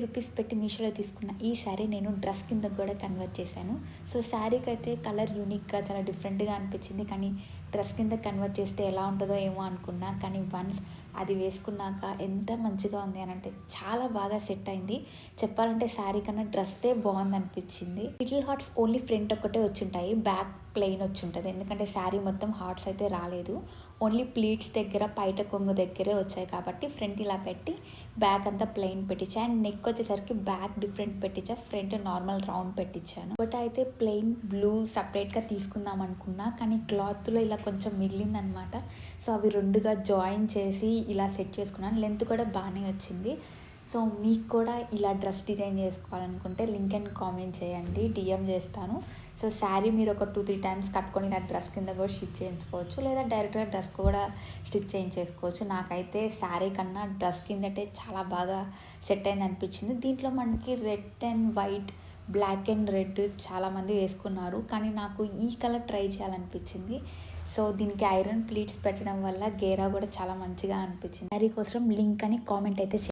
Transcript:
Rupees పెట్టి మీషోలో తీసుకున్న ఈ శారీ నేను డ్రెస్ కింద కూడా కన్వర్ట్ చేశాను. సో శారీకి అయితే కలర్ యూనిక్గా చాలా డిఫరెంట్గా అనిపించింది, కానీ డ్రెస్ కింద కన్వర్ట్ చేస్తే ఎలా ఉంటుందో ఏమో అనుకున్నా. కానీ వన్స్ అది వేసుకున్నాక ఎంత మంచిగా ఉంది అని అంటే చాలా బాగా సెట్ అయింది. చెప్పాలంటే శారీ కన్నా డ్రెస్సే బాగుంది అనిపించింది. లిటిల్ హార్ట్స్ ఓన్లీ ఫ్రంట్ ఒక్కటే వచ్చుంటాయి, బ్యాక్ ప్లెయిన్ వచ్చి ఉంటుంది. ఎందుకంటే శారీ మొత్తం హార్ట్స్ అయితే రాలేదు, ఓన్లీ ప్లీట్స్ దగ్గర పైట కొంగు దగ్గరే వచ్చాయి. కాబట్టి ఫ్రంట్ ఇలా పెట్టి బ్యాక్ అంతా ప్లెయిన్ పెట్టించా. అండ్ నెక్ వచ్చేసరికి బ్యాక్ డిఫరెంట్ పెట్టించా, ఫ్రంట్ నార్మల్ రౌండ్ పెట్టించాను. బట్ అయితే ప్లెయిన్ బ్లూ సపరేట్గా తీసుకుందాం అనుకున్నా, కానీ క్లాత్లో ఇలా కొంచెం మిగిలిందనమాట. సో అవి రెండుగా జాయిన్ చేసి ఇలా సెట్ చేసుకున్నాను. లెంత్ కూడా బాగానే వచ్చింది. సో మీకు కూడా ఇలా డ్రెస్ డిజైన్ చేసుకోవాలనుకుంటే లింక్ అండ్ కామెంట్ చేయండి, డిఎం చేస్తాను. సో శారీ మీరు ఒక 2-3 టైమ్స్ కట్టుకొని ఇలా డ్రెస్ కింద కూడా స్టిచ్ చేయించుకోవచ్చు, లేదా డైరెక్ట్గా డ్రెస్ కూడా స్టిచ్ చేయించేసుకోవచ్చు. నాకైతే శారీ కన్నా డ్రెస్ కిందటే చాలా బాగా సెట్ అయింది అనిపించింది. దీంట్లో మనకి red and white, black and red చాలామంది వేసుకున్నారు, కానీ నాకు ఈ కలర్ ట్రై చేయాలనిపించింది. సో దీనికి ఐరన్ ప్లీట్స్ పెట్టడం వల్ల గేరా కూడా చాలా మంచిగా అనిపించింది. శారీ కోసం లింక్ అని కామెంట్ అయితే